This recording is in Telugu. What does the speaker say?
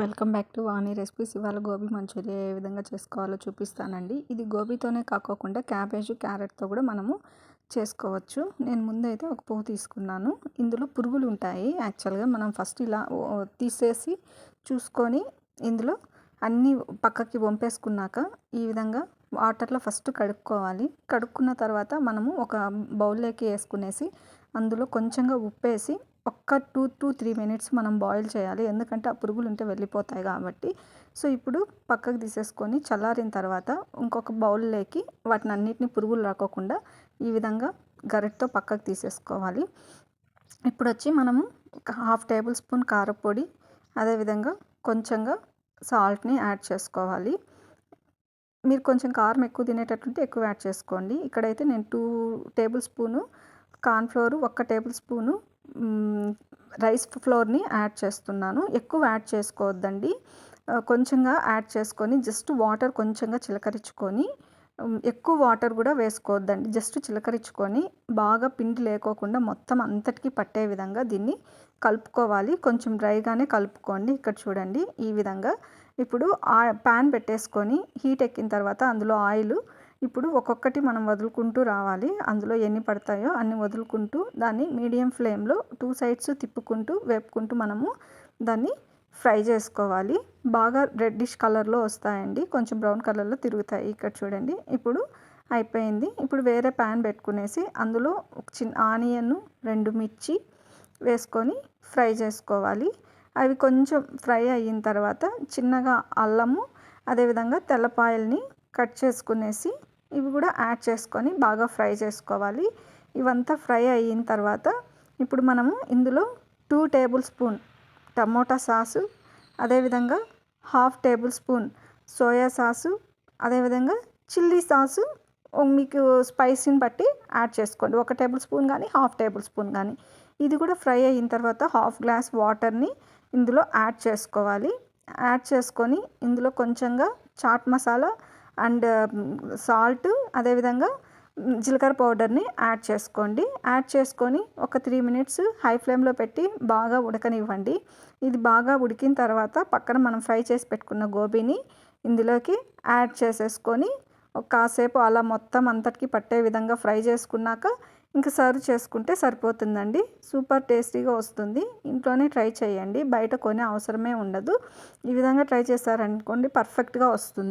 Welcome back to Vani recipes. ఇవాళ గోబీ మంచూరియా ఏ విధంగా చేసుకోవాలో చూపిస్తానండి. ఇది గోబీతోనే కాకోకుండా క్యాబేజ్, క్యారెట్తో కూడా మనము చేసుకోవచ్చు. నేను ముందైతే ఒక పువ్వు తీసుకున్నాను. ఇందులో పురుగులు ఉంటాయి. యాక్చువల్గా మనం ఫస్ట్ ఇలా తీసేసి చూసుకొని ఇందులో అన్నీ పక్కకి వంపేసుకున్నాక ఈ విధంగా వాటర్లో ఫస్ట్ కడుక్కోవాలి. కడుక్కున్న తర్వాత మనము ఒక బౌల్లోకి వేసుకునేసి అందులో కొంచెంగా ఉప్పేసి ఒక్క 2 to 3 మినిట్స్ మనం బాయిల్ చేయాలి. ఎందుకంటే ఆ పురుగులు ఉంటే వెళ్ళిపోతాయి కాబట్టి. సో ఇప్పుడు పక్కకు తీసేసుకొని చల్లారిన తర్వాత ఇంకొక బౌల్లోకి వాటిని అన్నిటిని పురుగులు రాకోకుండా ఈ విధంగా గరిటతో పక్కకు తీసేసుకోవాలి. ఇప్పుడు వచ్చి మనము 1/2 టేబుల్ స్పూన్ కారపొడి, అదేవిధంగా కొంచెంగా సాల్ట్ని యాడ్ చేసుకోవాలి. మీరు కొంచెం కారం ఎక్కువ తినేటట్టుంటే ఎక్కువ యాడ్ చేసుకోండి. ఇక్కడైతే నేను 2 table spoon cornflour, 1 table spoon rice ఫ్లోర్‌ని యాడ్ చేస్తున్నాను. ఎక్కువ యాడ్ చేసుకోవద్దండి. కొంచెంగా యాడ్ చేసుకొని జస్ట్ వాటర్ కొంచెంగా చిలకరించుకొని, ఎక్కువ వాటర్ కూడా వేసుకోవద్దండి. జస్ట్ చిలకరించుకొని బాగా పిండి లేకోకుండా మొత్తం అంతటికి పట్టే విధంగా దీన్ని కలుపుకోవాలి. కొంచెం డ్రైగానే కలుపుకోండి. ఇక్కడ చూడండి ఈ విధంగా. ఇప్పుడు ప్యాన్ పెట్టేసుకొని హీట్ ఎక్కిన తర్వాత అందులో ఆయిల్ ఇప్పుడు ఒక్కొక్కటి మనం వదులుకుంటూ రావాలి. అందులో ఎన్ని పడతాయో అన్ని వదులుకుంటూ దాన్ని మీడియం ఫ్లేమ్లో 2 సైడ్స్ తిప్పుకుంటూ వేపుకుంటూ మనము దాన్ని ఫ్రై చేసుకోవాలి. బాగా రెడ్డిష్ కలర్లో వస్తాయండి. కొంచెం బ్రౌన్ కలర్లో తిరుగుతాయి. ఇక్కడ చూడండి ఇప్పుడు అయిపోయింది. ఇప్పుడు వేరే ప్యాన్ పెట్టుకునేసి అందులో ఒక చిన్న ఆనియన్, 2 మిర్చి వేసుకొని ఫ్రై చేసుకోవాలి. అవి కొంచెం ఫ్రై అయిన తర్వాత చిన్నగా అల్లము, అదేవిధంగా తెల్లపాయల్ని కట్ చేసుకునేసి ఇవి కూడా యాడ్ చేసుకొని బాగా ఫ్రై చేసుకోవాలి. ఇవంతా ఫ్రై అయిన తర్వాత ఇప్పుడు మనము ఇందులో 2 టేబుల్ స్పూన్ టమోటా సాసు, అదేవిధంగా 1/2 టేబుల్ స్పూన్ సోయా సాసు, అదేవిధంగా చిల్లీ సాసు మీకు స్పైసీని బట్టి యాడ్ చేసుకోండి. 1 టేబుల్ స్పూన్ కానీ 1/2 టేబుల్ స్పూన్ కానీ. ఇది కూడా ఫ్రై అయిన తర్వాత 1/2 గ్లాస్ వాటర్ని ఇందులో యాడ్ చేసుకోవాలి. యాడ్ చేసుకొని ఇందులో కొంచెంగా చాట్ మసాలా అండ్ సాల్ట్, అదేవిధంగా జీలకర్ర పౌడర్ని యాడ్ చేసుకోండి. యాడ్ చేసుకొని ఒక 3 మినిట్స్ హై ఫ్లేమ్లో పెట్టి బాగా ఉడకనివ్వండి. ఇది బాగా ఉడికిన తర్వాత పక్కన మనం ఫ్రై చేసి పెట్టుకున్న గోబీని ఇందులోకి యాడ్ చేసేసుకొని కాసేపు అలా మొత్తం అంతటికి పట్టే విధంగా ఫ్రై చేసుకున్నాక ఇంకా సర్వ్ చేసుకుంటే సరిపోతుందండి. సూపర్ టేస్టీగా వస్తుంది. ఇంట్లోనే ట్రై చేయండి. బయట కొనే అవసరమే ఉండదు. ఈ విధంగా ట్రై చేశారనుకోండి పర్ఫెక్ట్గా వస్తుంది.